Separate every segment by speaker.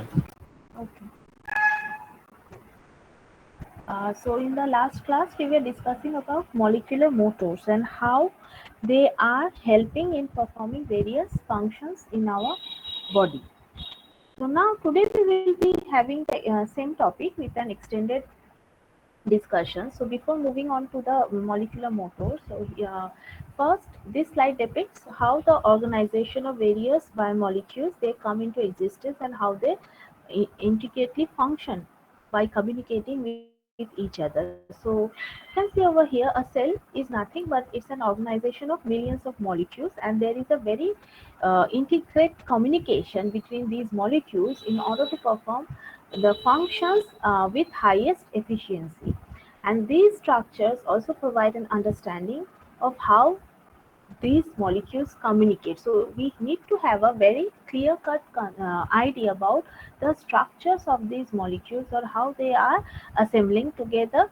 Speaker 1: Okay. So in the last class, we were discussing about molecular motors and how they are helping in performing various functions in our body. So now today we will be having the same topic with an extended discussion. So before moving on to the molecular motors, first this slide depicts how the organization of various biomolecules they come into existence and how they intricately function by communicating with each other. So you can see over here a cell is nothing but it's an organization of millions of molecules, and there is a very intricate communication between these molecules in order to perform the functions with highest efficiency. And these structures also provide an understanding of how these molecules communicate. So we need to have a very clear cut idea about the structures of these molecules or how they are assembling together,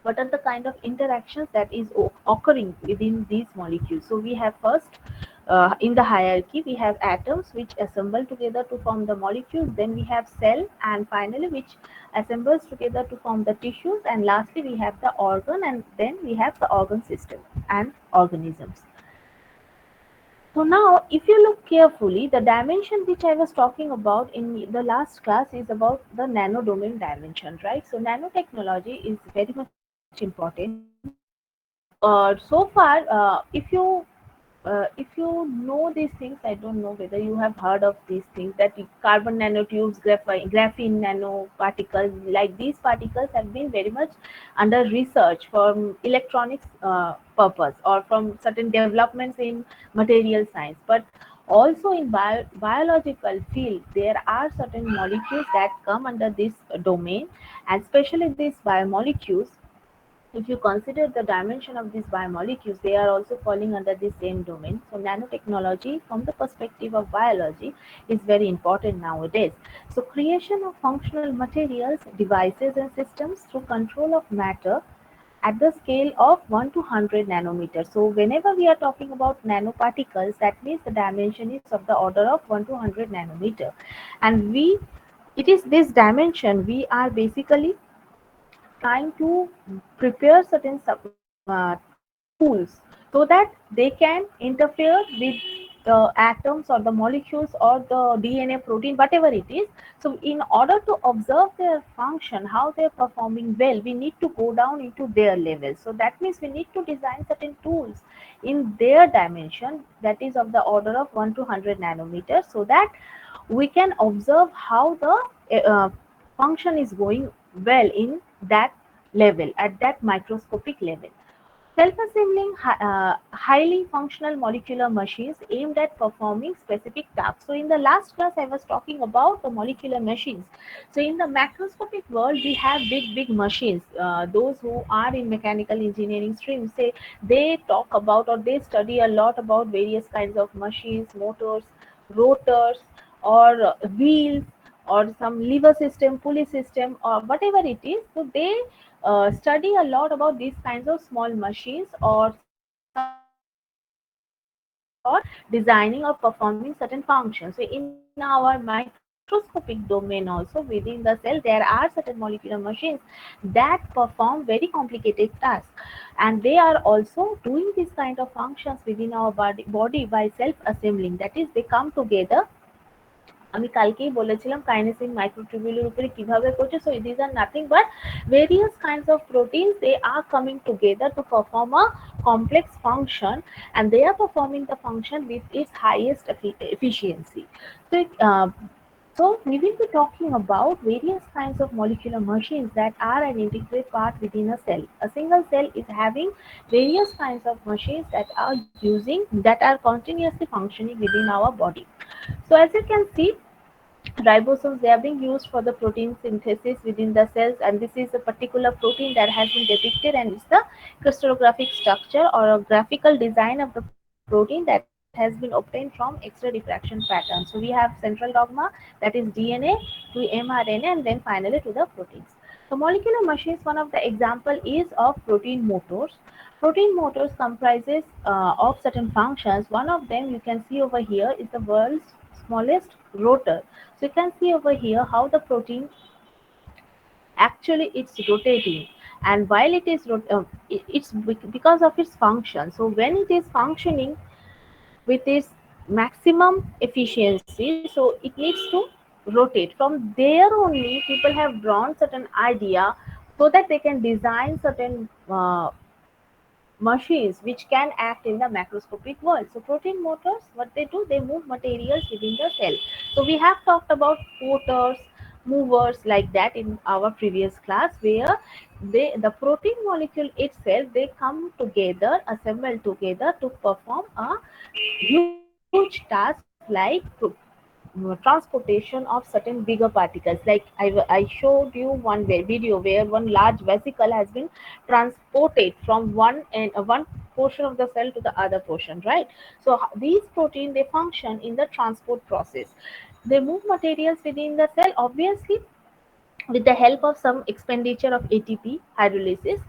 Speaker 1: what are the kind of interactions that is occurring within these molecules. So we have first in the hierarchy we have atoms which assemble together to form the molecules, then we have cell, and finally which assembles together to form the tissues, and lastly we have the organ, and then we have the organ system and organisms. So now, if you look carefully, the dimension which I was talking about in the last class is about the nano domain dimension, right? So nanotechnology is very much important. So far, if you know these things, I don't know whether you have heard of these things, that the carbon nanotubes, graphene nanoparticles, like these particles have been very much under research for electronics purpose or from certain developments in material science. But also in biological field, there are certain molecules that come under this domain, and especially these biomolecules, if you consider the dimension of these biomolecules, they are also falling under the same domain. So, nanotechnology, from the perspective of biology, is very important nowadays. So, creation of functional materials, devices, and systems through control of matter at the scale of 1 to 100 nanometers. So, whenever we are talking about nanoparticles, that means the dimension is of the order of 1 to 100 nanometer, and it is this dimension we are basically trying to prepare certain tools so that they can interfere with the atoms or the molecules or the DNA, protein, whatever it is. So, in order to observe their function, how they're performing well, we need to go down into their level. So, that means we need to design certain tools in their dimension, that is of the order of 1 to 100 nanometers, so that we can observe how the function is going well in that level, at that microscopic level. Self-assembling highly functional molecular machines aimed at performing specific tasks. So in the last class I was talking about the molecular machines. So in the macroscopic world we have big machines. Those who are in mechanical engineering stream say they talk about or they study a lot about various kinds of machines, motors, rotors, or wheels, or some lever system, pulley system, or whatever it is. So they study a lot about these kinds of small machines or some for designing or performing certain functions. So in our microscopic domain also within the cell, there are certain molecular machines that perform very complicated tasks, and they are also doing these kind of functions within our body by self assembling. That is, they come together. আমি কালকেই বলেছিলাম কাইনেসিন মাইক্রোটিবিউলের উপরে কিভাবে করছে. So these are nothing but various kinds of proteins. They are coming together to perform a complex function, and they are performing the function with its highest efficiency. So we will be talking about various kinds of molecular machines that are an integral part within a cell. A single cell is having various kinds of machines that are continuously functioning within our body. So as you can see, ribosomes, they are being used for the protein synthesis within the cells, and this is a particular protein that has been depicted, and it's the crystallographic structure or a graphical design of the protein that has been obtained from X-ray diffraction pattern. So we have central dogma, that is DNA, to mRNA, and then finally to the proteins. So molecular machines, one of the example is of protein motors. Protein motors comprises of certain functions. One of them you can see over here is the world's smallest rotor. So you can see over here how the protein actually it's rotating, and while it is it's because of its function. So when it is functioning with its maximum efficiency, so it needs to rotate. From there only people have drawn certain idea so that they can design certain machines which can act in the macroscopic world. So protein motors, what they do, they move materials within the cell. So we have talked about motors, movers like that in our previous class, where the protein molecule itself they come together, assemble together to perform a huge task like transportation of certain bigger particles. Like I showed you one video where one large vesicle has been transported from one portion of the cell to the other portion, right? So these protein they function in the transport process. They move materials within the cell, obviously with the help of some expenditure of ATP hydrolysis.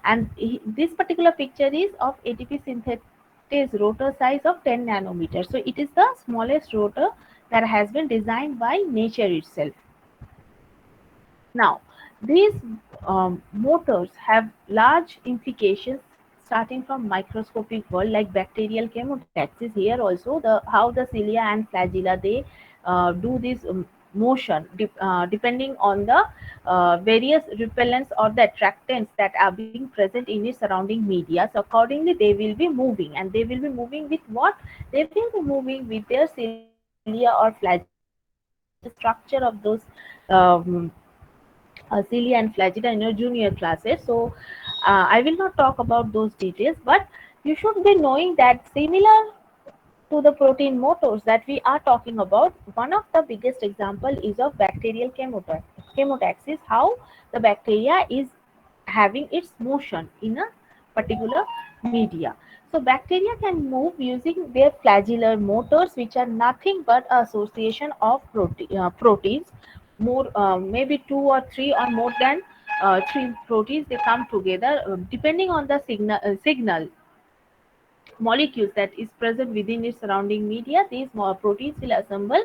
Speaker 1: And this particular picture is of ATP synthesis rotor size of 10 nanometers. So it is the smallest rotor that has been designed by nature itself. Now, these motors have large implications starting from microscopic world like bacterial chemotaxis. Here also, the how the cilia and flagella they do this motion depending on the various repellents or the attractants that are being present in its surrounding media. So accordingly, they will be moving, and they will be moving with what? They will be moving with their cilia or flagella. So this is the structure of those um, cilia and flagella in your junior classes. So I will not talk about those details, but you should be knowing that similar to the protein motors that we are talking about, one of the biggest example is of bacterial chemotaxis, how the bacteria is having its motion in a particular media. So bacteria can move using their flagellar motors, which are nothing but association of proteins, more maybe two or three or more than three proteins. They come together depending on the signal molecules that is present within its surrounding media. These proteins will assemble,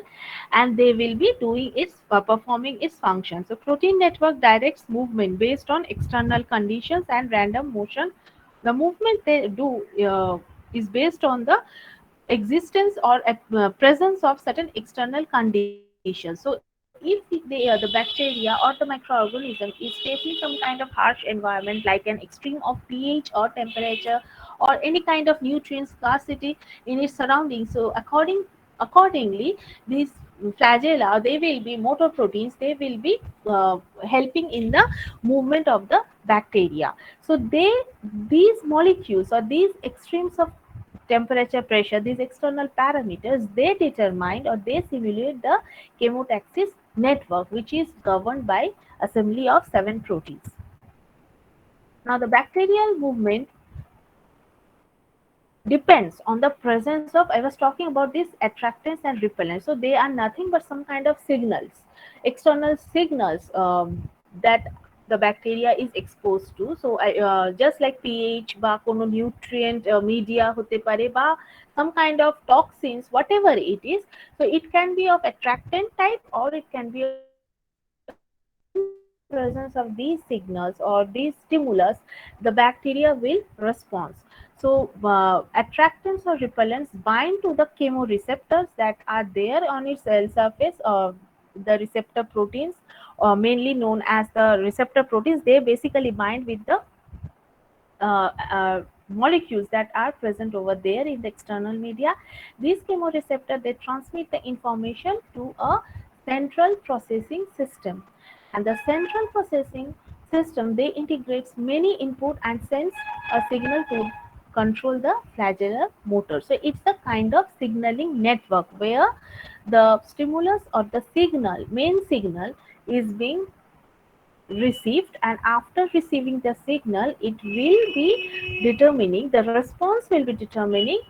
Speaker 1: and they will be doing its performing its function. So protein network directs movement based on external conditions and random motion. The movement they do is based on the existence or presence of certain external conditions. So if the bacteria or the microorganism is facing some kind of harsh environment like an extreme of pH or temperature or any kind of nutrient scarcity in its surroundings, so accordingly these flagella they will be motor proteins, they will be helping in the movement of the bacteria. So these molecules or these extremes of temperature, pressure, these external parameters, they determine or they simulate the chemotaxis network, which is governed by assembly of seven proteins. Now the bacterial movement depends on the presence of, I was talking about these attractants and repellents. So they are nothing but some kind of signals, external signals that the bacteria is exposed to. So just like pH বা কোনো nutrient media হতে পারে বা some kind of toxins, whatever it is. So it can be of attractant type or it can be of repellent type. So in the presence of these signals or these stimulus, the bacteria will respond. So attractants or repellents bind to the chemoreceptors that are there on its cell surface. The receptor proteins, mainly known as the receptor proteins, they basically bind with the molecules that are present over there in the external media. These chemoreceptor they transmit the information to a central processing system, and the central processing system they integrates many input and sends a signal to control the flagellar motor. So it's a kind of signaling network where the stimulus or the signal, main signal, is being received, and after receiving the signal it will be determining, the response will be determining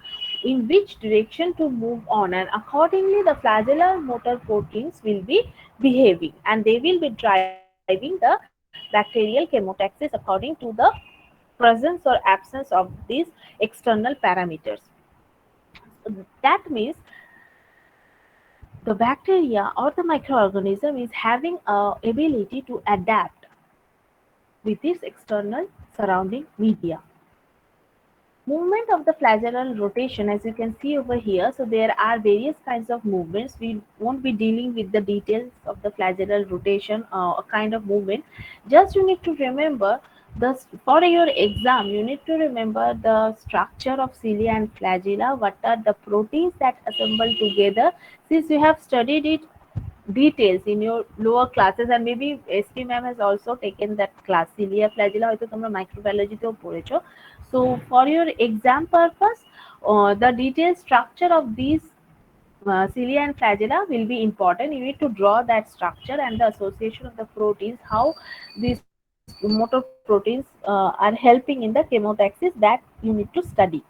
Speaker 1: in which direction to move on, and accordingly the flagellar motor proteins will be behaving, and they will be driving the bacterial chemotaxis according to the presence or absence of these external parameters. That means The bacteria or the microorganism is having a ability to adapt with its external surrounding media. Movement of the flagellar rotation, as you can see over here, so there are various kinds of movements. We won't be dealing with the details of the flagellar rotation, a kind of movement. Just you need to remember for your exam, you need to remember the structure of cilia and flagella. What are the proteins that assemble together? Since you have studied it details in your lower classes, and maybe SP ma'am has also taken that class cilia flagella হয়তো তোমরা মাইক্রোবায়োলজিতেও পড়েছো. So for your exam purpose, the detailed structure of these cilia and flagella will be important. You need to draw that structure and the association of the proteins, how these motor proteins are helping in the chemotaxis, that you need to study.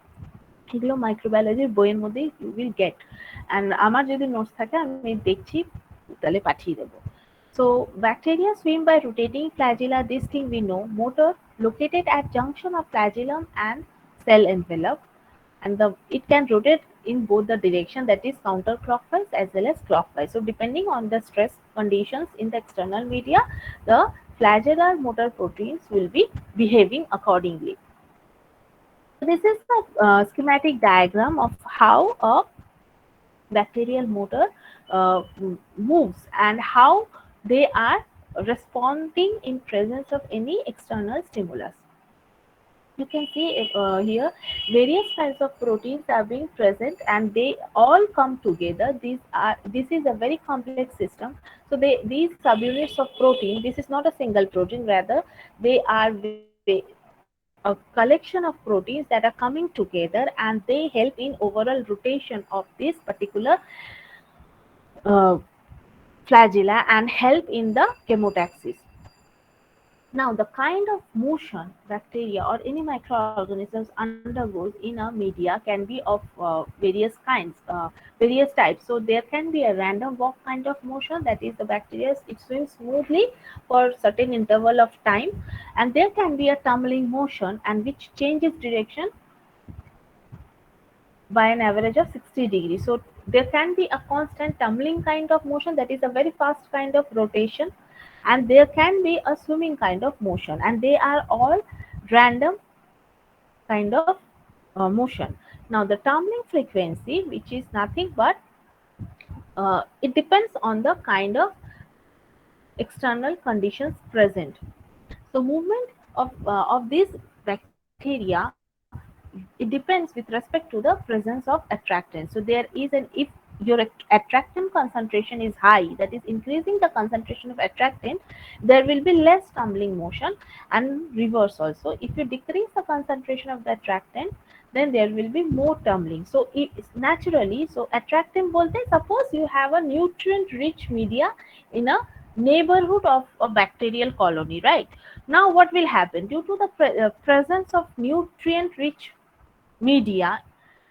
Speaker 1: এগুলো মাইক্রোবায়োলজির বইয়ের মধ্যেই you will get, and আমার যদি notes থাকে আমি দেখছি, তাহলে পাঠিয়ে দেবো. So bacteria swim by rotating flagella. This thing we know. Motor located at junction of flagellum and cell envelope, and it can rotate in both the direction, that is counterclockwise as well as clockwise. So depending on the stress conditions in the external media, the flagellar motor proteins will be behaving accordingly. So this is a schematic diagram of how a bacterial motor moves and how they are responding in presence of any external stimulus. You can see here various kinds of proteins are being present and they all come together. This is a very complex system. So these subunits of protein, this is not a single protein, rather they are a collection of proteins that are coming together, and they help in overall rotation of this particular uh, flagella and help in the chemotaxis. Now, the kind of motion bacteria or any microorganisms undergoes in a media can be of various types. So there can be a random walk kind of motion, that is the bacteria it swims smoothly for certain interval of time, and there can be a tumbling motion and which changes direction by an average of 60 degrees. So there can be a constant tumbling kind of motion, that is a very fast kind of rotation, and there can be a swimming kind of motion, and they are all random kind of motion. Now the tumbling frequency, which is nothing but it depends on the kind of external conditions present. So movement of these bacteria, it depends with respect to the presence of attractant. So there is an, if your attractant concentration is high, that is increasing the concentration of attractant, there will be less tumbling motion, and reverse also. If you decrease the concentration of the attractant, then there will be more tumbling. So it's naturally, so attractant bolte, suppose you have a nutrient rich media in a neighborhood of a bacterial colony, right? Now what will happen due to the presence of nutrient rich media,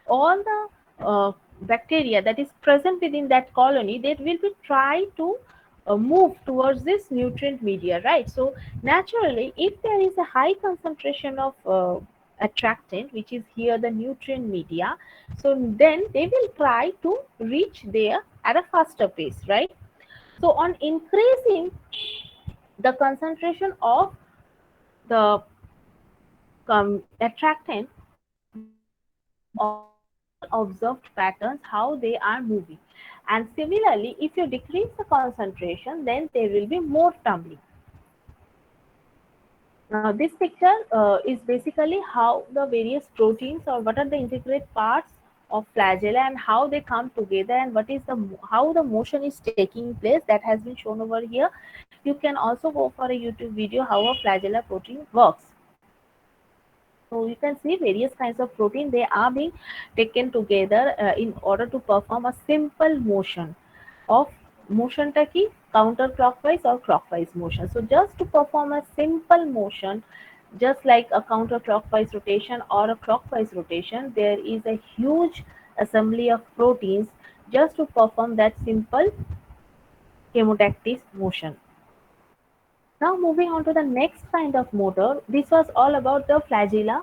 Speaker 1: all the bacteria that is present within that colony, they will be try to move towards this nutrient media, right? So naturally, if there is a high concentration of attractant, which is here the nutrient media, so then they will try to reach there at a faster pace, right? So on increasing the concentration of the attractant, all observed patterns how they are moving. And similarly, if you decrease the concentration, then there will be more tumbling. Now, this picture is basically how the various proteins, or what are the integrate parts of flagella and how they come together, and what is the how the motion is taking place, that has been shown over here. You can also go for a YouTube video how a flagella protein works. So you can see various kinds of protein, they are being taken together in order to perform a simple motion of motion taki counterclockwise or clockwise motion. So just to perform a simple motion, just like a counterclockwise rotation or a clockwise rotation, there is a huge assembly of proteins just to perform that simple chemotactic motion. Now moving on to the next kind of motor. This was all about the flagella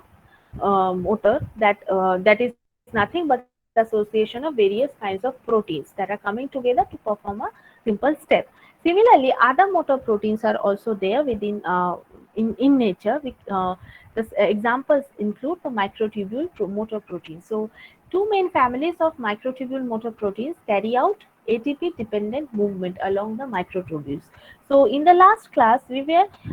Speaker 1: motor, that is nothing but the association of various kinds of proteins that are coming together to perform a simple step. Similarly, other motor proteins are also there within in nature. Examples include the microtubule motor protein. So, two main families of microtubule motor proteins carry out ATP dependent movement along the microtubules. So, in the last class,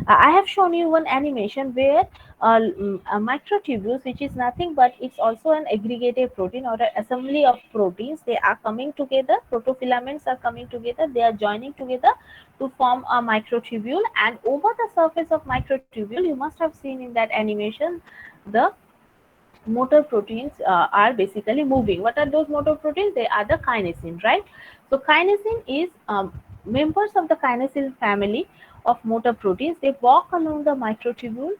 Speaker 1: I have shown you one animation where microtubules, which is nothing but it's also an aggregated protein or an assembly of proteins. They are coming together, protofilaments are coming together, they are joining together to form a microtubule, and over the surface of microtubule, you must have seen in that animation, the motor proteins are basically moving. What are those motor proteins? They are the kinesin, right? So kinesin is members of the kinesin family of motor proteins. They walk along the microtubule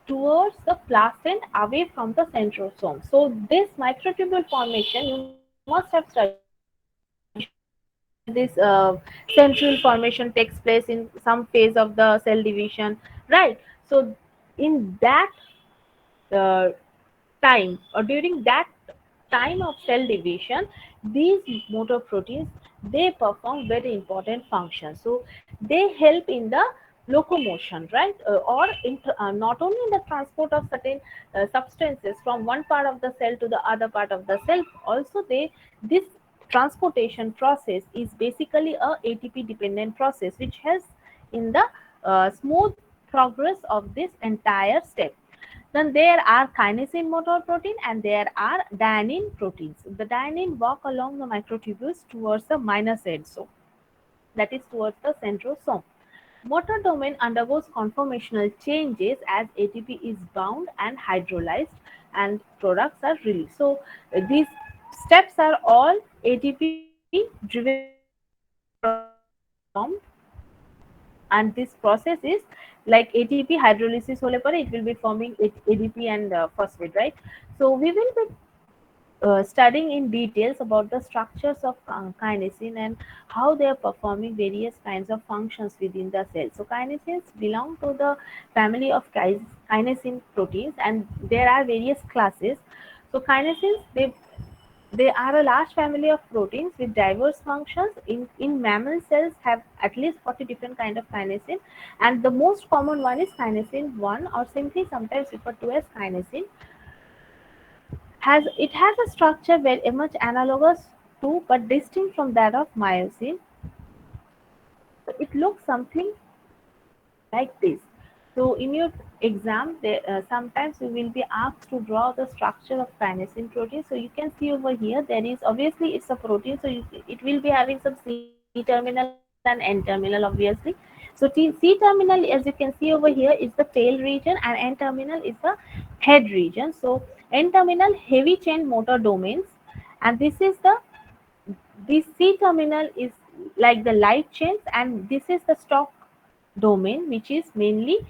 Speaker 1: towards the placent away from the centrosome. So this microtubule formation, you must have studied in your biology where this central formation takes place in some phase of the cell division, right? So in that uh, time or during that time of cell division, these motor proteins, they perform very important functions. So they help in the locomotion, right? Not only in the transport of certain substances from one part of the cell to the other part of the cell, also they this transportation process is basically a ATP dependent process which helps in the smooth progress of this entire step. Then there are kinesin motor protein and there are dynein proteins. The dynein walk along the microtubules towards the minor centrosome, that is towards the centrosome. Motor domain undergoes conformational changes as ATP is bound and hydrolyzed and products are released. So these steps are all ATP driven steps. Products are formed, and this process is like ATP hydrolysis hole par it will be forming ADP and phosphate, right? So we will be studying in details about the structures of kinesin and how they are performing various kinds of functions within the cell. So kinesins belong to the family of kinesin proteins, and there are various classes. So kinesins, they are a large family of proteins with diverse functions. In mammal cells have at least 40 different kind of kinesin, and the most common one is kinesin 1, or simply sometimes referred to as kinesin. Has a structure very much analogous to but distinct from that of myosin. So it looks something like this. So in your exam, sometimes you will be asked to draw the structure of kinesin protein. So you can see over here, there is obviously it's a protein, so it will be having some C terminal and N terminal, obviously. So C terminal, as you can see over here, is the tail region, and N terminal is the head region. So N terminal heavy chain motor domains, and this C terminal is like the light chains, and this is the stalk domain, which is mainly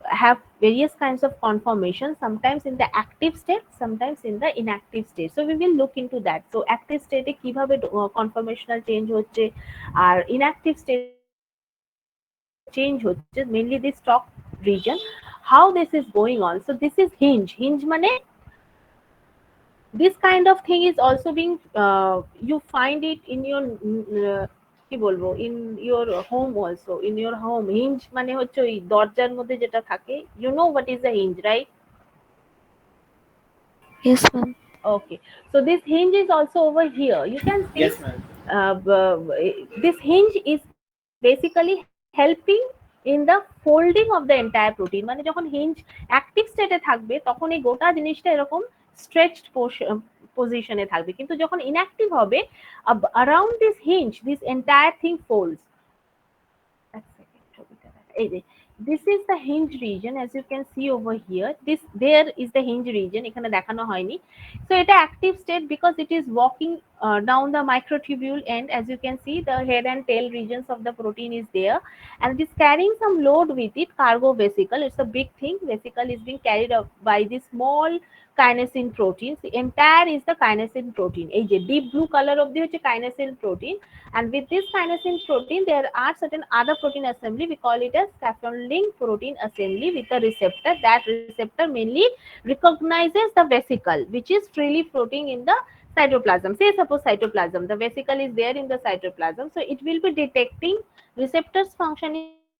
Speaker 1: have various kinds of conformations, sometimes in the active state, sometimes in the inactive state. So we will look into that. So active state এ কিভাবে conformational change হচ্ছে, আর inactive state এ কিভাবে change হচ্ছে, mainly this stalk region, how this is going on. So this is hinge মানে this kind of thing is also being you find it in your কি বলবো in your home also. In your home, hinge মানে হচ্ছে ওই দরজার মধ্যে যেটা থাকে, you know what is a hinge, right?
Speaker 2: Yes, ma'am.
Speaker 1: Okay, so this hinge is also over here. You can see
Speaker 3: Yes, ma'am.
Speaker 1: this hinge is basically helping in the folding of the entire protein. মানে যখন hinge active স্টেটে থাকবে তখন এই গোটা জিনিসটা এরকম stretched পজিশনে থাকবে, কিন্তু যখন ইনঅ্যাক্টিভ হবে, around this hinge this entire thing folds. এক সেকেন্ড ছবিটা দেখা, এই যে this is the hinge region, as you can see over here. This there is the hinge region, এখানে দেখানো হয়নি. So এটা active state because it is walking down the microtubule end. As you can see, the head and tail regions of the protein is there, and it is carrying some load with it, cargo vesicle. It's a big thing. Vesicle is being carried up by the small kinesin proteins. The entire is the kinesin protein. এই যে deep blue color of the হচ্ছে kinesin protein, and with this kinesin protein there are certain other protein assembly. We call it as scaffolding protein assembly with a receptor. That receptor mainly recognizes the vesicle which is freely floating in the cytoplasm. Say suppose cytoplasm, the vesicle is there in the cytoplasm, so it will be detecting, receptor's function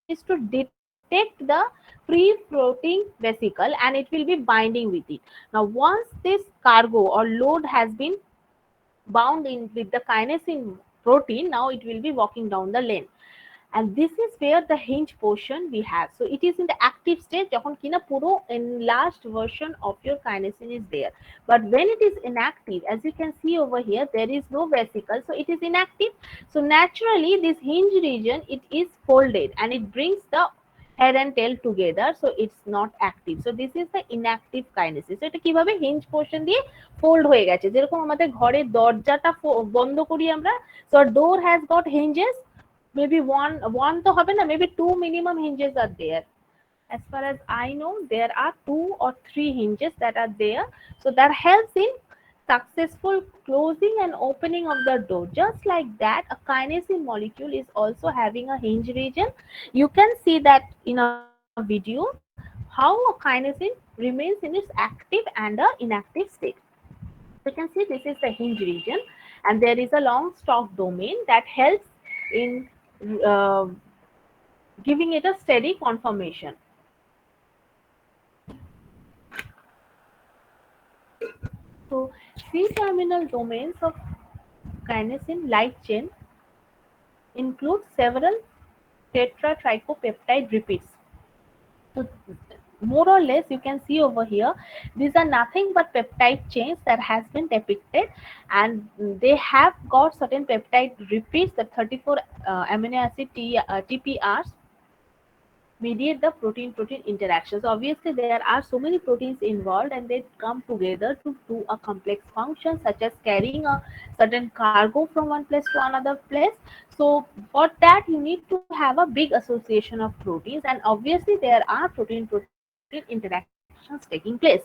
Speaker 1: is to detect the free floating vesicle and it will be binding with it. Now once this cargo or load has been bound in with the kinesin protein, now it will be walking down the lane, and this is where the hinge portion we have. So it is in the active state যখন কিনা পুরো enlarged version of your kinesin is there, but when it is inactive, as you can see over here, there is no vesicle, so it is inactive. So naturally this hinge region, it is folded and it brings the head and tail together, so it's not active. So this is the inactive kinesis. এটা কিভাবে hinge portion দিয়ে fold হয়ে গেছে, যেরকম আমাদের ঘরের দরজাটা বন্ধ করি আমরা, so a door has got hinges, maybe one to হবে না, maybe two minimum hinges are there. As far as I know, there are 2 or 3 hinges that are there, so that helps in successful closing and opening of the door. Just like that, a kinesin molecule is also having a hinge region. You can see that in a video how a kinesin remains in its active and a inactive state. So you can see this is the hinge region, and there is a long stalk domain that helps in uh, giving it a steady conformation. So C-terminal domains of kinesin light chain include several tetratricopeptide repeats. So more or less you can see over here, these are nothing but peptide chains that has been depicted, and they have got certain peptide repeats, the 34 amino acid TPRs mediate the protein-protein interactions. Obviously, there are so many proteins involved and they come together to do a complex function such as carrying a certain cargo from one place to another place. So for that, you need to have a big association of proteins, and obviously there are protein-protein interactions taking place.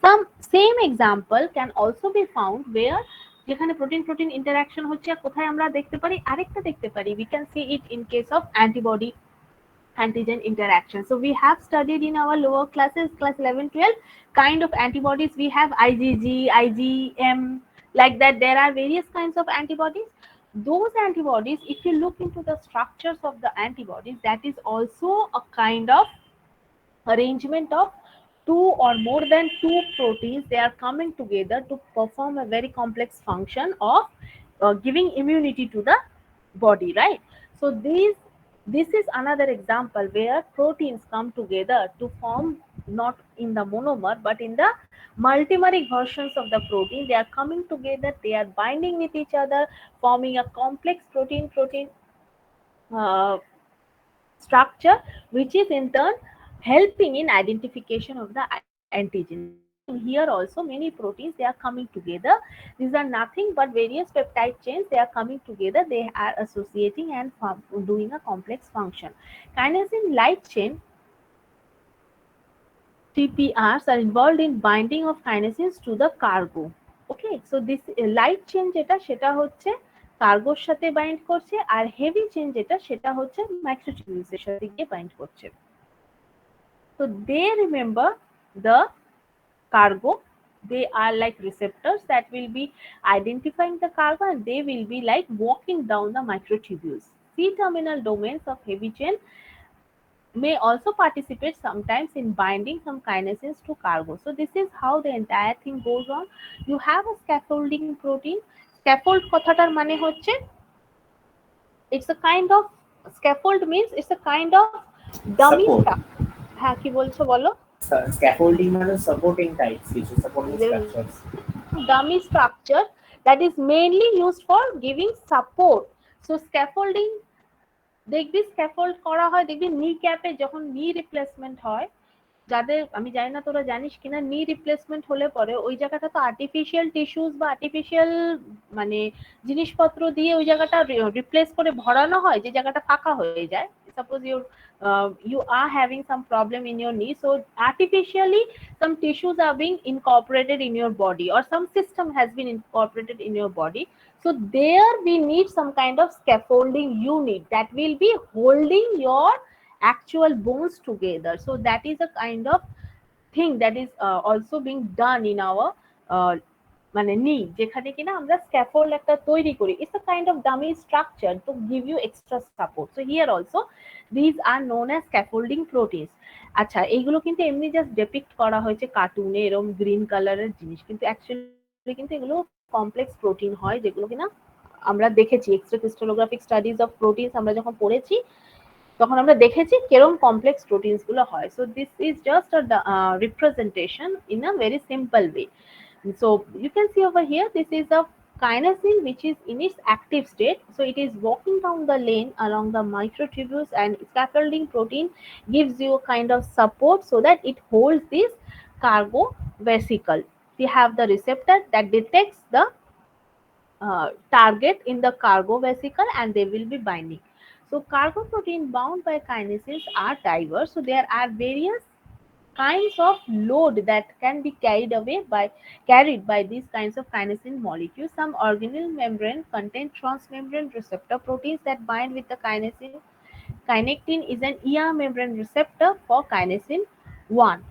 Speaker 1: Some same example can also be found where যেখানে protein protein interaction হচ্ছে, কোথায় আমরা দেখতে পারি, আরেকটা দেখতে পারি, we can see it in case of antibody antigen interaction. So we have studied in our lower classes, class 11, 12, kind of antibodies. We have IgG, IgM, like that. There are various kinds of antibodies. Those antibodies, if you look into the structures of the antibodies, that is also a kind of arrangement of two or more than two proteins. They are coming together to perform a very complex function of giving immunity to the body, right? So this is another example where proteins come together to form, not in the monomer but in the multimeric versions of the protein. They are coming together, they are binding with each other, forming a complex protein uh, structure, which is in turn helping in identification of the antigen. So you can see in here also many proteins, they are coming together. These are nothing but various peptide chains. They are coming together. They are associating and doing a complex function. Kinesin light chain TPRs are involved in binding of kinesins to the cargo. Okay, so this light chain যেটা সেটা হচ্ছে কার্গোর সাথে bind করছে, আর heavy chain যেটা সেটা হচ্ছে মাইক্রোটিবিউলস এর সাথে গিয়ে বাইন্ড করছে। So they remember the cargo. They are like receptors that will be identifying the cargo, and they will be like walking down the microtubules. C-terminal domains of heavy chain may also participate sometimes in binding some kinesins to cargo. So this is how the entire thing goes on. You have a scaffolding protein. Scaffold কথাটার মানে হচ্ছে, it's a kind of, scaffold means it's a kind of dummy
Speaker 2: Support.
Speaker 1: stuff. হ্যাঁ কি বলছো বলো?
Speaker 2: Scaffolding মানে supporting types, কিছু supporting structures.
Speaker 1: Dummy structure that is mainly used for giving support. So scaffolding, দেখবি স্ক্যাফোল্ড করা হয়, দেখবি নি ক্যাপে যখন নি রিপ্লেসমেন্ট হয়, যাদের আমি জানি না তোরা জানিস কিনা, নি রিপ্লেসমেন্ট হলে পরে ওই জায়গাটা তো আর্টিফিশিয়াল টিস্যুস বা আর্টিফিশিয়াল মানে জিনিসপত্র দিয়ে ওই জায়গাটা রিপ্লেস করে ভরানো হয়, যে জায়গাটা ফাঁকা হয়ে যায়। Suppose you are having some problem in your knee, so artificially some tissues are being incorporated in your body, or some system has been incorporated in your body. So there we need some kind of scaffolding unit that will be holding your actual bones together. So that is a kind of thing that is also being done in our uh, মানে নিই, যেখানে কিনা আমরা scaffold একটা তৈরি করি। It's a kind of dummy structure to give you extra support. So here also these are known as scaffolding proteins. আচ্ছা, এইগুলো কিন্তু এমনি জাস্ট ডেপিক্ট করা হয়েছে কার্টুনে এরকম গ্রিন কালারের জিনিস, কিন্তু অ্যাকচুয়ালি কিন্তু এগুলো কমপ্লেক্স প্রোটিন হয়, যেগুলো কিনা আমরা দেখেছি extra crystallographic studies of proteins আমরা যখন পড়েছি, তখন আমরা দেখেছি কিরকম কমপ্লেক্স প্রোটিনস গুলো হয়। So this is just a representation in a very simple way. So you can see over here, this is a kinesin which is in its active state. So it is walking down the lane along the microtubules, and scaffolding protein gives you a kind of support so that it holds this cargo vesicle. We have the receptor that detects the target in the cargo vesicle, and they will be binding. So cargo protein bound by kinesins are diverse. So there are various kinds of load that can be carried by these kinds of kinesin molecules. Some organelle membrane contain transmembrane receptor proteins that bind with the kinesin. Kinectin is an ER membrane receptor for kinesin 1.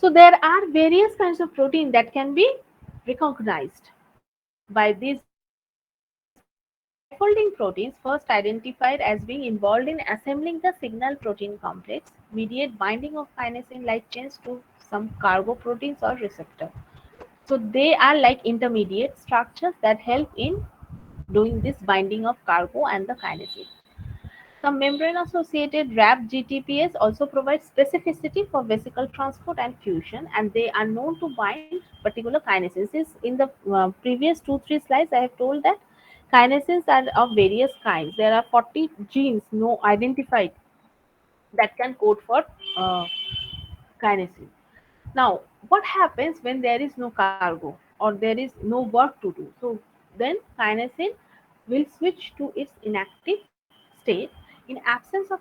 Speaker 1: So there are various kinds of protein that can be recognized by these scaffolding proteins, first identified as being involved in assembling the signal protein complex, mediate binding of kinesin light chains to some cargo proteins or receptor. So they are like intermediate structures that help in doing this binding of cargo and the kinesin. Some membrane-associated RAP GTPase also provide specificity for vesicle transport and fusion, and they are known to bind particular kinesins. In the previous 2-3 slides, I have told that kinesins are of various kinds. There are 40 genes no identified that can code for uh, kinesin. Now, what happens when there is no cargo or there is no work to do? So then kinesin will switch to its inactive state. In absence of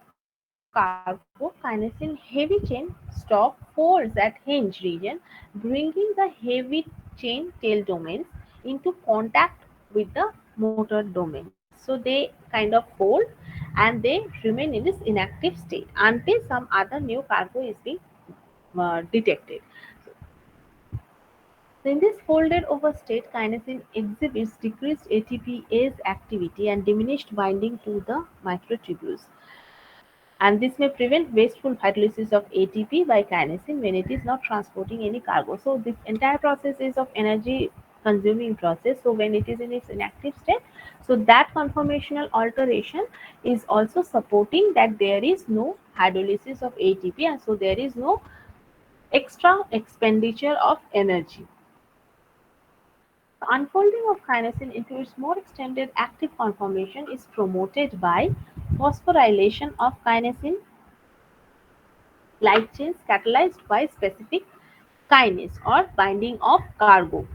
Speaker 1: cargo, kinesin heavy chain stop folds at hinge region, bringing the heavy chain tail domains into contact with the motor domains. So they kind of fold and they remain in this inactive state until some other new cargo is being detected. So in this folded over state, kinesin exhibits decreased ATPase activity and diminished binding to the microtubules. And this may prevent wasteful hydrolysis of ATP by kinesin when it is not transporting any cargo. So this entire process is of energy consuming process. So when it is in its inactive state, so that conformational alteration is also supporting that there is no hydrolysis of ATP, and so there is no extra expenditure of energy. The unfolding of kinesin into its more extended active conformation is promoted by phosphorylation of kinesin light chains catalyzed by specific kinase or binding of cargo.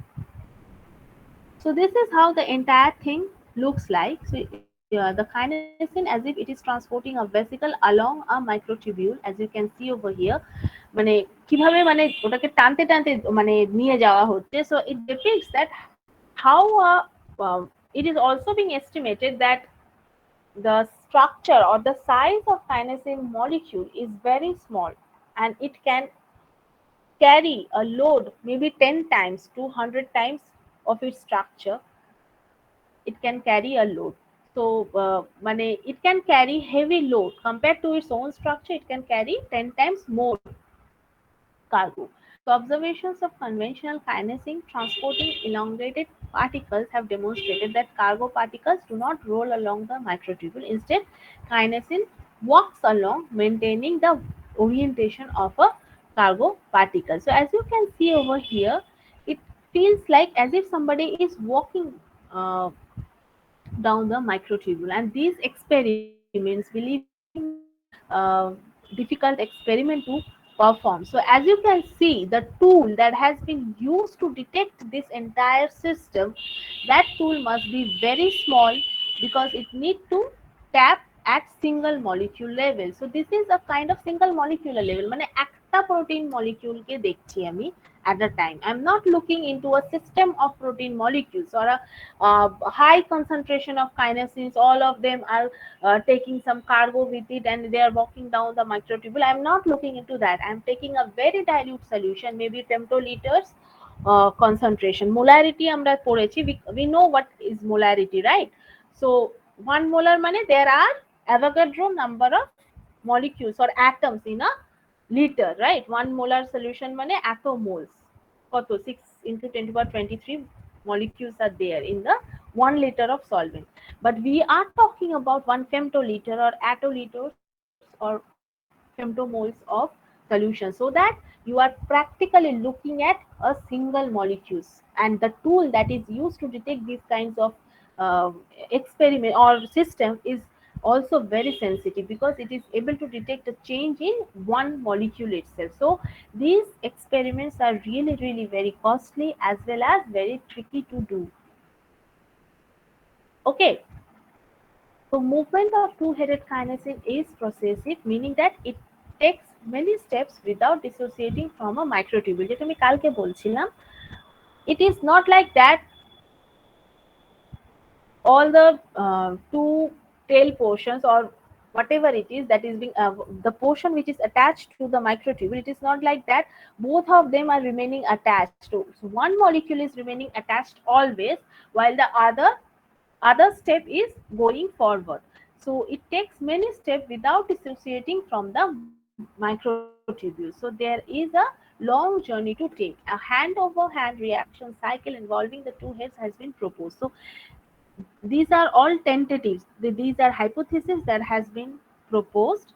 Speaker 1: So this is how the entire thing looks like. So the kinesin, as if it is transporting a vesicle along a microtubule, as you can see over here, মানে কিভাবে মানে ওটাকে টানতে টানতে মানে নিয়ে যাওয়া হচ্ছে. So it depicts that how it is also being estimated that the structure or the size of kinesin molecule is very small, and it can carry a load maybe 10 times, 200 times of its structure. It can carry a load. So it can carry heavy load compared to its own structure. It can carry 10 times more cargo. So observations of conventional kinesin transporting elongated particles have demonstrated that cargo particles do not roll along the microtubule. Instead, kinesin walks along, maintaining the orientation of a cargo particle. So as you can see over here, it feels like as if somebody is walking down the microtubule, and these experiments, believe me, are very difficult experiment to perform. So as you can see, the tool that has been used to detect this entire system, that tool must be very small because it need to tap at single molecule level. So this is a kind of single molecular level, মানে একটা protein molecule কে দেখছি আমি at a time. I'm not looking into a system of protein molecules or a high concentration of kinesins. All of them are taking some cargo with it and they are walking down the microtubule. I'm not looking into that. I'm taking a very dilute solution, maybe femtoliters concentration. Molarity আমরা পড়েছি, we know what is molarity, right? So 1 molar মানে there are Avogadro number of molecules or atoms in a liter, right? 1 molar solution মানে এত moles, কত 6 into 10 to the power 23 molecules are there in the 1 liter of solvent. But we are talking about 1 femtoliter or attoliters or femtomoles of solution, so that you are practically looking at a single molecules, and the tool that is used to detect these kinds of uh, experiment or system is also very sensitive, because it is able to detect a change in one molecule itself. So these experiments are really really very costly as well as very tricky to do. Okay, so movement of two-headed kinesin is processive, meaning that it takes many steps without dissociating from a microtubule. যেটা আমি কালকে বলছিলাম, it is not like that all the two tail portions or whatever it is that is being the portion which is attached to the microtubule, it is not like that both of them are remaining attached to, so one molecule is remaining attached always while the other step is going forward. So it takes many steps without dissociating from the microtubule. So there is a long journey to take. A hand over hand reaction cycle involving the two heads has been proposed. So these are all tentatives. These are hypotheses that has been proposed,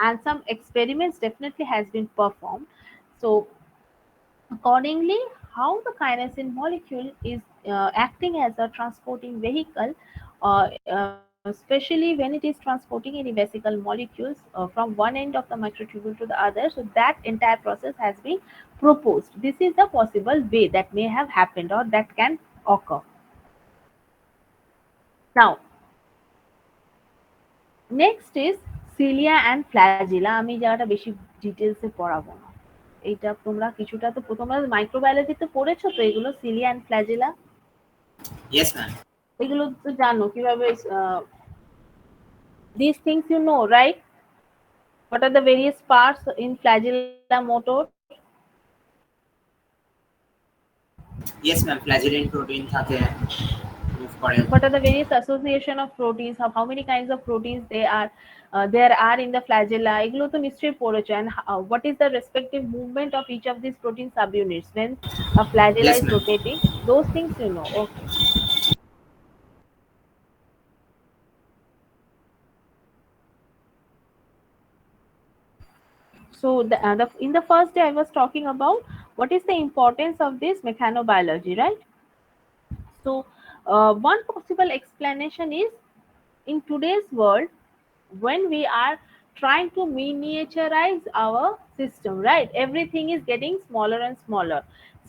Speaker 1: and some experiments definitely has been performed. So accordingly, how the kinesin molecule is acting as a transporting vehicle, especially when it is transporting any vesicle molecules from one end of the microtubule to the other. So that entire process has been proposed. This is the possible way that may have happened or that can occur. Now, next is cilia and flagella. আমি জায়গাটা বেশি ডিটেলসে পড়াবো না, এইটা তোমরা কিছুটা তো তোমরা মাইক্রোবায়োলজিতে পড়েছো তো এগুলো, সিলিয়া অ্যান্ড ফ্ল্যাজিলা
Speaker 2: Yes, ma'am.
Speaker 1: এগুলো তো জানো কিভাবে this things you know, right? What are the various parts in flagella motor?
Speaker 2: Yes, ma'am. Flagellin protein থাকে move করে।
Speaker 1: What are the various association of proteins? How many kinds of proteins there are in the flagella? এগুলো তো নিশ্চয়ই পড়েছো। And what is the respective movement of each of these protein subunits when a flagella
Speaker 2: Yes,
Speaker 1: is
Speaker 2: ma'am.
Speaker 1: rotating? Those things you know. Okay. So in the first day I was talking about what is the importance of this mechanobiology, right? So one possible explanation is, in today's world, when we are trying to miniaturize our system, right? Everything is getting smaller and smaller,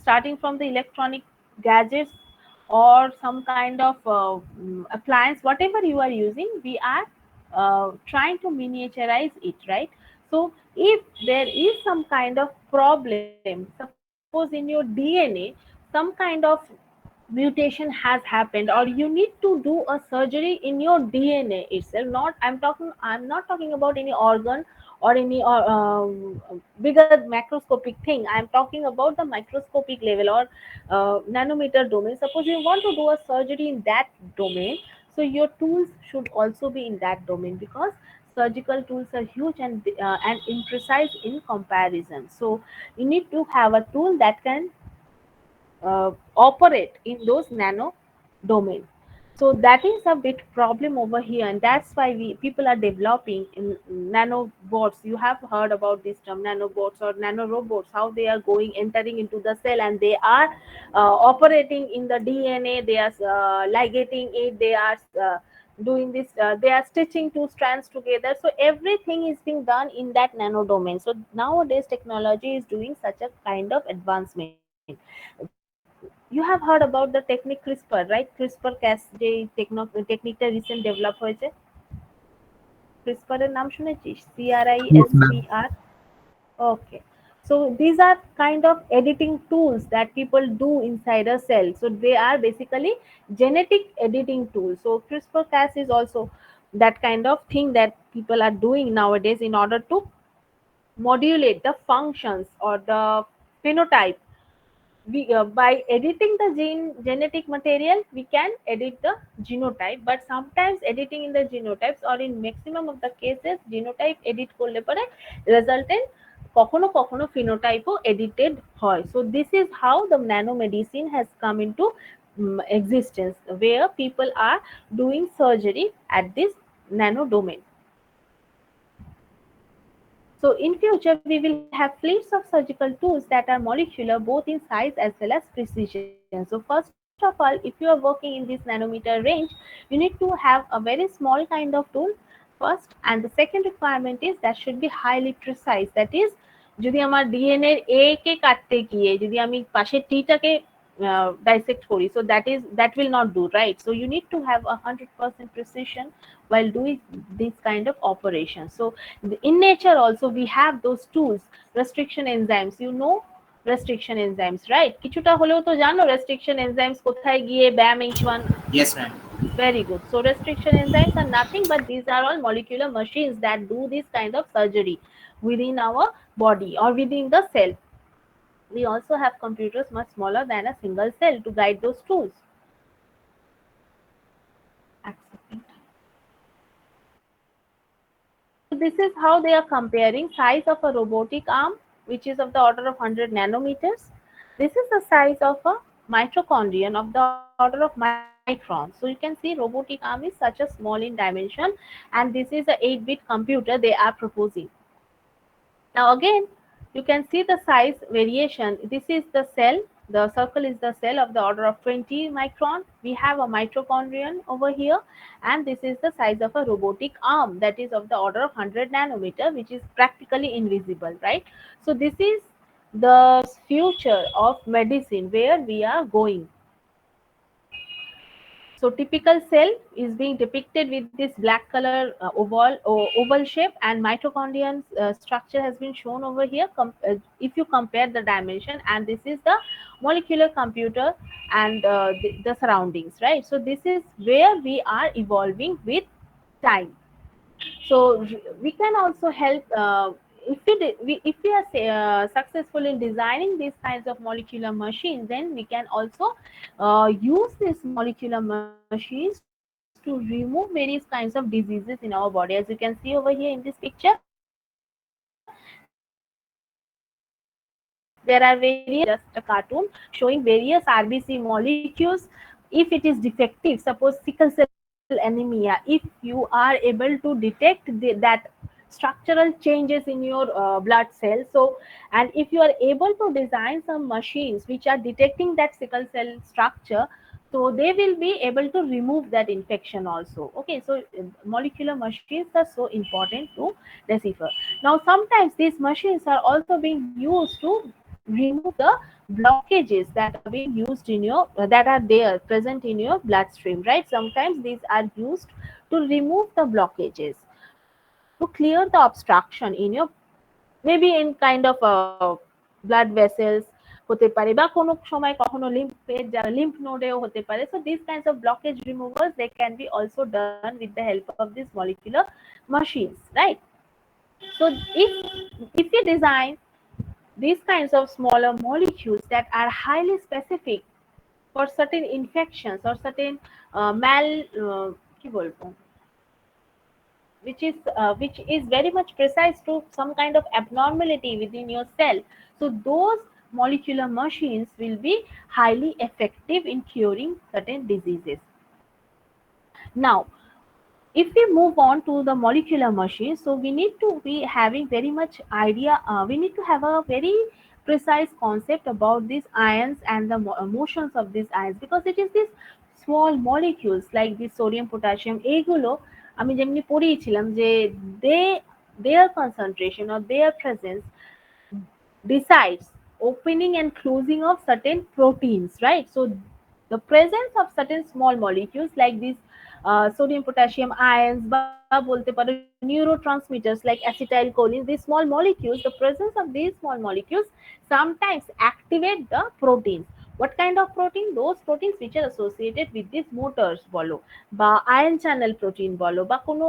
Speaker 1: starting from the electronic gadgets or some kind of appliance, whatever you are using, we are trying to miniaturize it, right? So if there is some kind of problem, suppose in your DNA, some kind of mutation has happened, or you need to do a surgery in your DNA itself. I'm not talking about any organ or any bigger macroscopic thing. I'm talking about the microscopic level or nanometer domain. Suppose you want to do a surgery in that domain, so your tools should also be in that domain, because surgical tools are huge and imprecise in comparison. So you need to have a tool that can operate in those nano domain. So that is a bit problem over here, and that's why we people are developing in nanobots. You have heard about this term nanobots or nanorobots, how they are going entering into the cell, and they are operating in the DNA. They are ligating it. They are doing this. They are stitching two strands together. So everything is being done in that nano domain. So nowadays technology is doing such a kind of advancement. You have heard about the technique CRISPR, right? CRISPR Cas যে টেকনিকটা recent develop হয়েছে, CRISPR এর নাম শুনেছিস?
Speaker 2: Yes, ma'am.
Speaker 1: CRISPR. Okay. So these are kind of editing tools that people do inside a cell. So they are basically genetic editing tools. So CRISPR Cas is also that kind of thing that people are doing nowadays in order to modulate the functions or the phenotype by editing the genetic material we can edit the genotype, but sometimes editing in the genotypes or in maximum of the cases genotype edit করলে পরে resultant কখনো কখনো phenotype edited হয়. So this is how the nanomedicine has come into existence, where people are doing surgery at this nano domain. So in future, we will have fleets of surgical tools that are molecular both in size as well as precision. So first of all, if you are working in this nanometer range, you need to have a very small kind of tool first. And the second requirement is that should be highly precise. That is, যদি আমার DNA এ কে কাটতে গিয়ে যদি আমি পাশে টিটাকে dissect করি, so that will not do, right? So you need to have 100% precision while doing this kind of operation. So in nature also we have those tools, restriction enzymes, you know, restriction enzymes, right? কিছুটা হলেও তো জানো restriction enzymes কোথায় গিয়ে BAM H1.
Speaker 2: Yes, ma'am.
Speaker 1: Very good. So restriction enzymes are nothing but these are all molecular machines that do this kind of surgery within our body or within the cell. We also have computers much smaller than a single cell to guide those tools. Accepting. So this is how they are comparing size of a robotic arm, which is of the order of 100 nanometers. This is the size of a mitochondrion of the order of microns. So you can see robotic arm is such a small in dimension, and this is a 8-bit computer they are proposing. Now again, you can see the size variation. This is the cell. The circle is the cell of the order of 20 micron. We have a mitochondrion over here, and this is the size of a robotic arm that is of the order of 100 nanometer, which is practically invisible, right? So this is the future of medicine where we are going. So typical cell is being depicted with this black color oval shape, and mitochondrion structure has been shown over here. If you compare the dimension, and this is the molecular computer and the surroundings, right? So this is where we are evolving with time. So we can also help if we are successful in designing these kinds of molecular machines, then we can also use these molecular machines to remove various kinds of diseases in our body. As you can see over here in this picture, there are various just a cartoon showing various RBC molecules. If it is defective, suppose sickle cell anemia, if you are able to detect that structural changes in your blood cells, so and if you are able to design some machines which are detecting that sickle cell structure, so they will be able to remove that infection also. Okay, so molecular machines are so important to decipher. Now sometimes these machines are also being used to remove the blockages that are being used in your that are there present in your bloodstream, right? Sometimes these are used to remove the blockages, to clear the obstruction in your, maybe in kind of blood vessels হতে পারে, বা কোনো সময় কখনো lymph node এও হতে পারে. So these kinds of blockage removals, they can be also done with the help of these molecular machines, right? So if we design these kinds of smaller molecules that are highly specific for certain infections or certain কি বলবো, which is very much precise to some kind of abnormality within your cell, so those molecular machines will be highly effective in curing certain diseases. Now if we move on to the molecular machine, so we need to be having very much idea, we need to have a very precise concept about these ions and the motions of these ions, because it is these small molecules like this sodium potassium এগুলো আমি যেমনি পড়িয়েছিলাম যে they their concentration or their presence decides opening and closing of certain proteins, right? So the presence of certain small molecules like these sodium potassium ions বা বলতে পারো neurotransmitters like acetylcholine, these small molecules, the presence of these small molecules sometimes activate the proteins. What kind of protein? Those proteins which are associated with these motors বলো বা ion channel protein বলো বা কোনো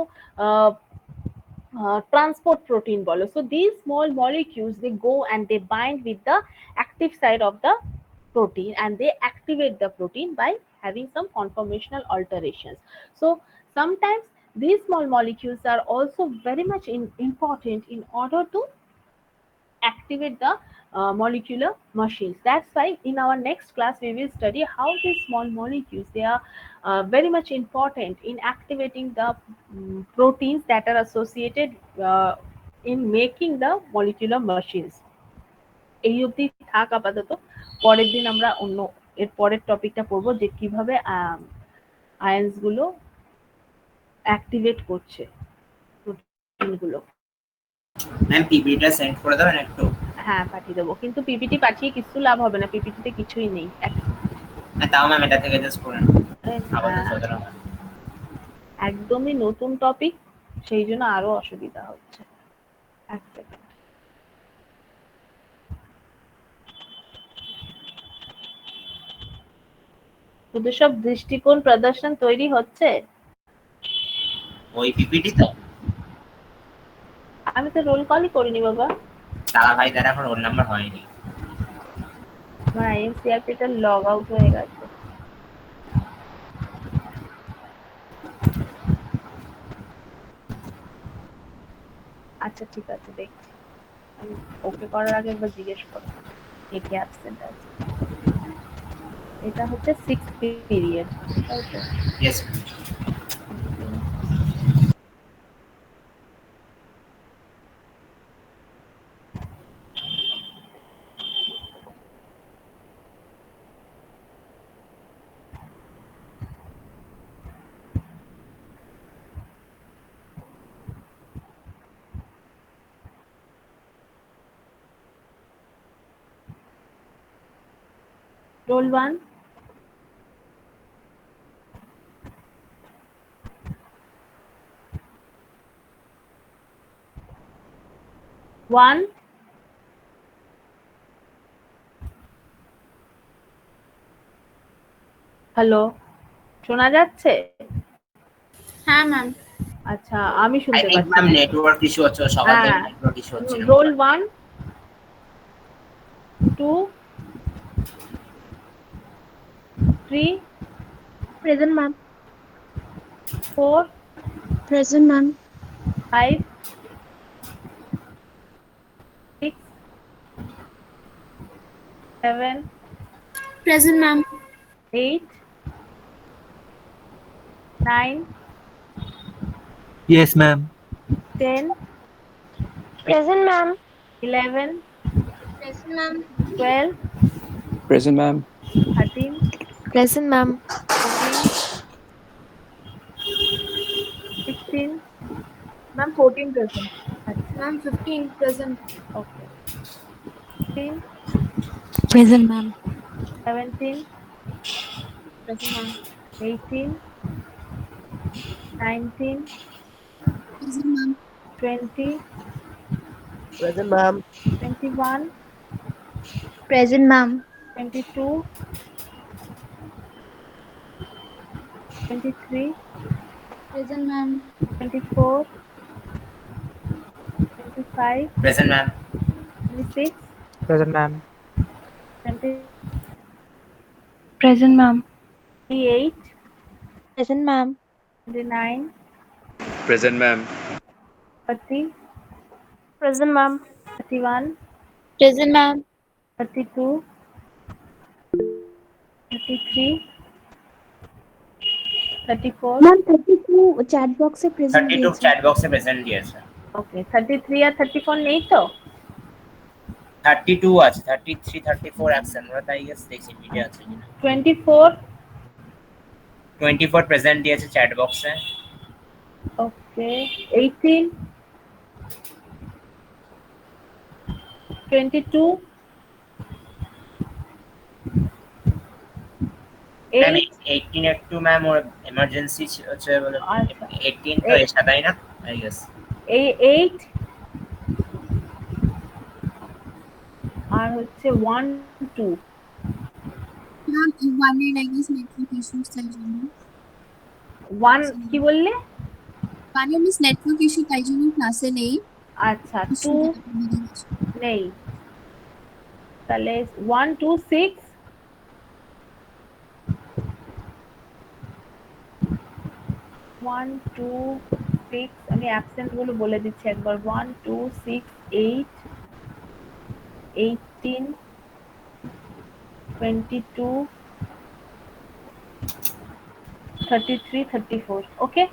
Speaker 1: transport protein bolo. So these small molecules, they go and they bind with the active side of the protein, and they activate the protein by having some conformational alterations. So sometimes these small molecules are also very much important in order to activate the molecular machines. That's why in our next class we will study how these small molecules, they are very much important in activating the proteins that are associated in making the molecular machines. এই অবধি থাক আপাতত। পরের দিন আমরা অন্য এর পরের টপিকটা পড়বো যে কিভাবে আয়ন্স গুলো অ্যাক্টিভেট করছে প্রোটিন গুলো।
Speaker 2: ম্যাম পিপিটা সেন্ড করে দেবেন একটু।
Speaker 1: হ্যাঁ, পাঠিয়ে দেবো, কিন্তু পিপিটি পাঠিয়ে কিছু লাভ হবে না, পিপিটিতে কিছুই নেই।
Speaker 2: তাও ম্যাম এটা থেকে জাস্ট পড়েন আপাতত
Speaker 1: হ্যাঁ,
Speaker 2: যতটা।
Speaker 1: একদমই নতুন টপিক, সেই জন্য আরো অসুবিধা হচ্ছে। এক সেকেন্ড। তোদের সব দৃষ্টিকোণ প্রদর্শন তৈরি হচ্ছে
Speaker 2: ওই পিপিটি তো?
Speaker 1: আমি তো রোল কলই করিনি বাবা।
Speaker 2: তারা ভাই তার এখন রোল নাম্বার হয়নি।
Speaker 1: আমার আইএমসিআরপিটা লগ আউট হয়ে গেছে। আচ্ছা ঠিক আছে, দেখছি। আমি ওকে করার আগে একবার জিজ্ঞেস করো কে কে অ্যাবসেন্ট আছে। এটা হচ্ছে 6th পিরিয়ড, তাই তো?
Speaker 2: ইয়েস।
Speaker 1: রোল 1। ওয়ান। হ্যালো, শোনা যাচ্ছে?
Speaker 3: হ্যাঁ ম্যাম।
Speaker 1: আচ্ছা, আমি শুনতে পাচ্ছি
Speaker 2: ম্যাম
Speaker 1: না।
Speaker 2: নেটওয়ার্ক ইস্যু হচ্ছে, সবার জন্য নেটওয়ার্ক ইস্যু হচ্ছে।
Speaker 1: Roll 1, 2, 3,
Speaker 3: present ma'am.
Speaker 1: 4,
Speaker 3: present ma'am.
Speaker 1: 5, 6, 7,
Speaker 3: present ma'am.
Speaker 1: 8, 9,
Speaker 4: Yes, ma'am.
Speaker 1: 10,
Speaker 3: present ma'am.
Speaker 1: 11,
Speaker 3: present ma'am.
Speaker 1: 12,
Speaker 4: Present, ma'am.
Speaker 1: 13,
Speaker 3: present ma'am.
Speaker 1: 14, 16,
Speaker 3: ma'am 14 present.
Speaker 1: আচ্ছা,
Speaker 3: ma'am 15 present.
Speaker 1: Okay, 16,
Speaker 3: present ma'am.
Speaker 1: 17,
Speaker 3: present ma'am.
Speaker 1: 18, 19,
Speaker 3: present ma'am.
Speaker 1: 20,
Speaker 5: Present, ma'am.
Speaker 1: 21,
Speaker 3: present ma'am.
Speaker 1: 22, 23,
Speaker 3: present ma'am.
Speaker 1: 24, 25,
Speaker 2: present ma'am.
Speaker 1: 26,
Speaker 4: Present, ma'am.
Speaker 3: Present ma'am.
Speaker 1: 28,
Speaker 3: present ma'am.
Speaker 1: 29,
Speaker 6: Present, ma'am.
Speaker 1: 30,
Speaker 3: present ma'am.
Speaker 1: 31,
Speaker 3: present ma'am.
Speaker 1: 32, 33, 34,
Speaker 3: ma'am 32 chat বক্সে present
Speaker 2: 32
Speaker 3: দিয়েছে।
Speaker 2: Chat বক্সে present দিয়েছে।
Speaker 1: ওকে, 33 আর 34 নেই তো?
Speaker 2: 32 আছে, 33 34 absent. আমরা তাই guess দেখছি ভিডিও আছে কিনা।
Speaker 1: 24,
Speaker 2: 24 প্রেজেন্ট দিয়েছে চ্যাট বক্সে।
Speaker 1: ওকে, 18, 22,
Speaker 2: ম্যাম
Speaker 1: 8,
Speaker 2: 18 একটু ম্যাম ওর এমার্জেন্সি হচ্ছে বলে।
Speaker 1: আচ্ছা।
Speaker 2: 18 তো এসা তাই না? আই গেস
Speaker 1: 8, আর হচ্ছে 1, 2,
Speaker 3: ম্যাম 1 এর আই গেস নেটওয়ার্ক ইস্যুস তাই জন্য।
Speaker 1: 1 কি বললে?
Speaker 3: 1 এর মিস নেটওয়ার্ক ইস্যু তাই জন্য ক্লাসে নেই।
Speaker 1: আচ্ছা, 2 নেই, তাহলে 1, 2, 6, 1 2 6 আমি অ্যাবসেন্ট গুলো বলে দিচ্ছি একবার 1 2 6 8 18 22 33 34 ওকে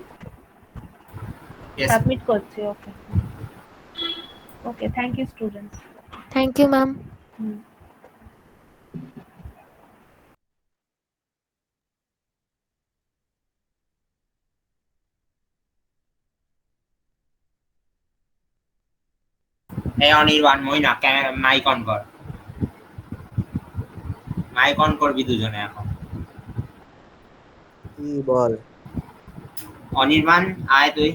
Speaker 2: Yes.
Speaker 1: সাবমিট করছি okay okay thank you students
Speaker 7: Thank you, ma'am.
Speaker 8: এই অনির্বাণ মইনা মাইক অন কর, মাইক অন করবি দুজনে এখন।
Speaker 5: কি বল?
Speaker 8: অনির্বাণ আয় তুই।